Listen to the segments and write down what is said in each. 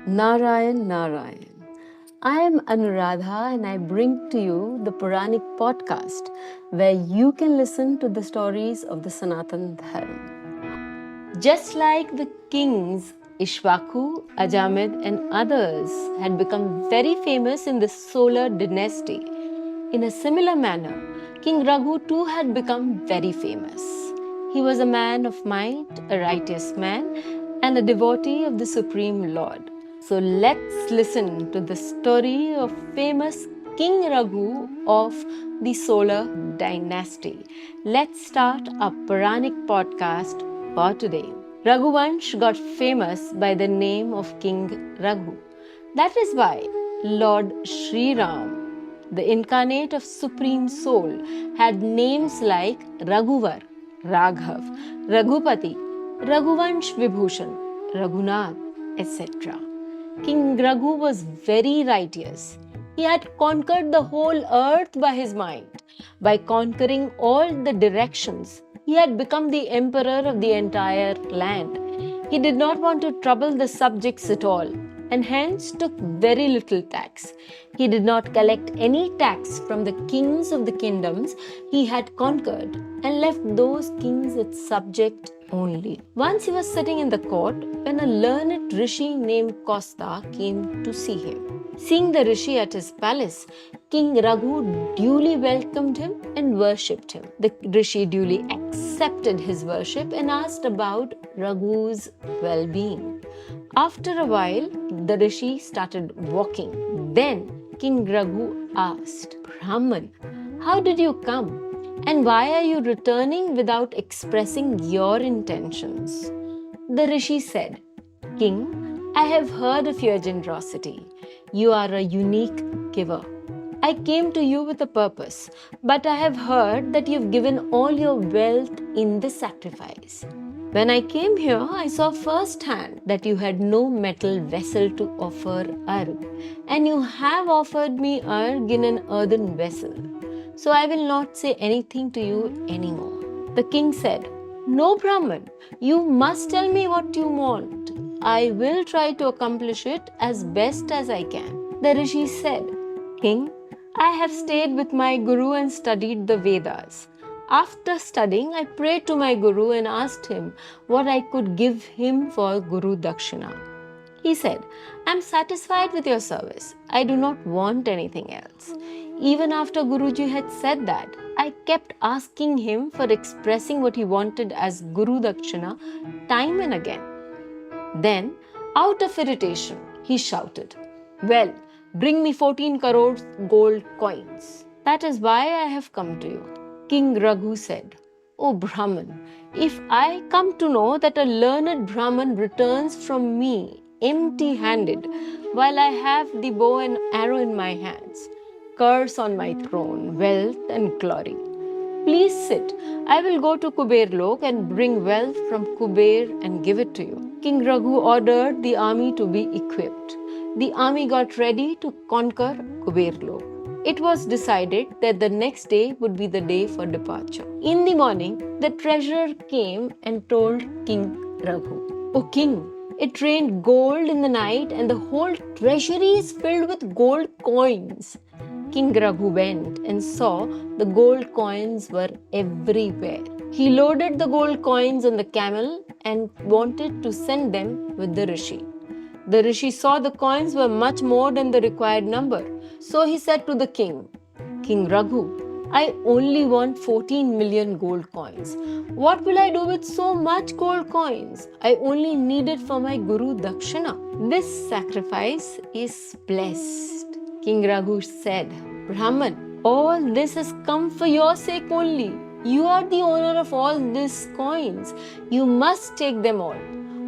Narayan Narayan. I am Anuradha and I bring to you the Pauranik Podcast where you can listen to the stories of the Sanatan Dharma. Just like the kings Ishwaku, Ajamid, and others had become very famous in the solar dynasty, in a similar manner, King Raghu too had become very famous. He was a man of might, a righteous man, and a devotee of the Supreme Lord. So let's listen to the story of famous King Raghu of the Solar Dynasty. Let's start a Puranic podcast for today. Raghuvansh got famous by the name of King Raghu. That is why Lord Sri Ram, the incarnate of Supreme Soul, had names like Raghuvar, Raghav, Raghupati, Raghuvansh Vibhushan, Raghunath, etc. King Raghu was very righteous. He had conquered the whole earth by his might. By conquering all the directions, he had become the emperor of the entire land. He did not want to trouble the subjects at all, and hence took very little tax. He did not collect any tax from the kings of the kingdoms he had conquered, and left those kings its subject only. Once he was sitting in the court when a learned rishi named Kosta came to see him. Seeing the rishi at his palace, King Raghu duly welcomed him and worshipped him. The rishi duly accepted his worship and asked about Raghu's well-being. After a while, the rishi started walking. Then King Raghu asked, Brahman, how did you come? And why are you returning without expressing your intentions? The rishi said, King, I have heard of your generosity. You are a unique giver. I came to you with a purpose, but I have heard that you've given all your wealth in the sacrifice. When I came here, I saw firsthand that you had no metal vessel to offer arg, and you have offered me arg in an earthen vessel. So I will not say anything to you anymore. The king said, No, Brahman, you must tell me what you want. I will try to accomplish it as best as I can. The rishi said, King, I have stayed with my guru and studied the Vedas. After studying, I prayed to my guru and asked him what I could give him for Guru Dakshina. He said, I am satisfied with your service. I do not want anything else. Even after Guruji had said that, I kept asking him for expressing what he wanted as Guru Dakshina time and again. Then, out of irritation, he shouted, Well, bring me 14 crores gold coins. That is why I have come to you. King Raghu said, O Brahman, if I come to know that a learned Brahman returns from me empty-handed while I have the bow and arrow in my hands, curse on my throne, wealth and glory. Please sit. I will go to Kuber Lok and bring wealth from Kuber and give it to you. King Raghu ordered the army to be equipped. The army got ready to conquer Kuber Lok. It was decided that the next day would be the day for departure. In the morning, the treasurer came and told King Raghu, O king, it rained gold in the night and the whole treasury is filled with gold coins. King Raghu went and saw the gold coins were everywhere. He loaded the gold coins on the camel and wanted to send them with the rishi. The rishi saw the coins were much more than the required number. So he said to the king, King Raghu, I only want 14 million gold coins. What will I do with so much gold coins? I only need it for my Guru Dakshina. This sacrifice is blessed. King Raghu said, Brahman, all this has come for your sake only. You are the owner of all these coins. You must take them all.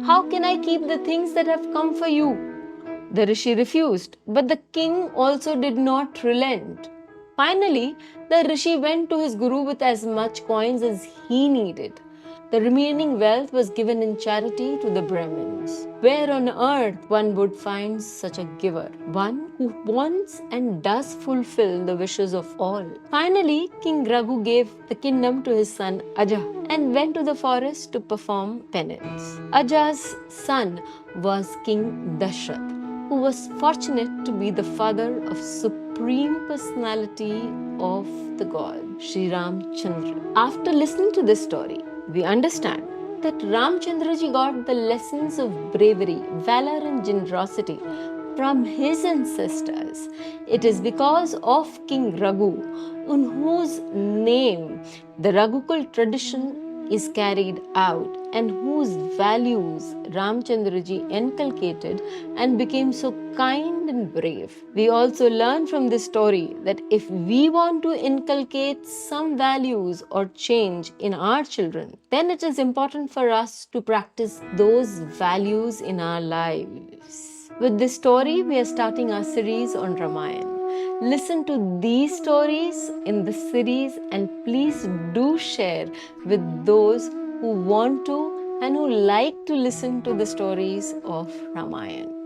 How can I keep the things that have come for you? The rishi refused, but the king also did not relent. Finally, the rishi went to his guru with as much coins as he needed. The remaining wealth was given in charity to the Brahmins. Where on earth one would find such a giver, one who wants and does fulfill the wishes of all. Finally, King Raghu gave the kingdom to his son Aja and went to the forest to perform penance. Aja's son was King Dashrath. who was fortunate to be the father of Supreme Personality of the God, Sri Ramchandra. After listening to this story, we understand that Ramchandraji got the lessons of bravery, valor, and generosity from his ancestors. It is because of King Raghu, in whose name the Raghukul tradition is carried out and whose values Ramchandraji inculcated and became so kind and brave. We also learn from this story that if we want to inculcate some values or change in our children, then it is important for us to practice those values in our lives. With this story, we are starting our series on Ramayana. Listen to these stories in the series and please do share with those who want to and who like to listen to the stories of Ramayana.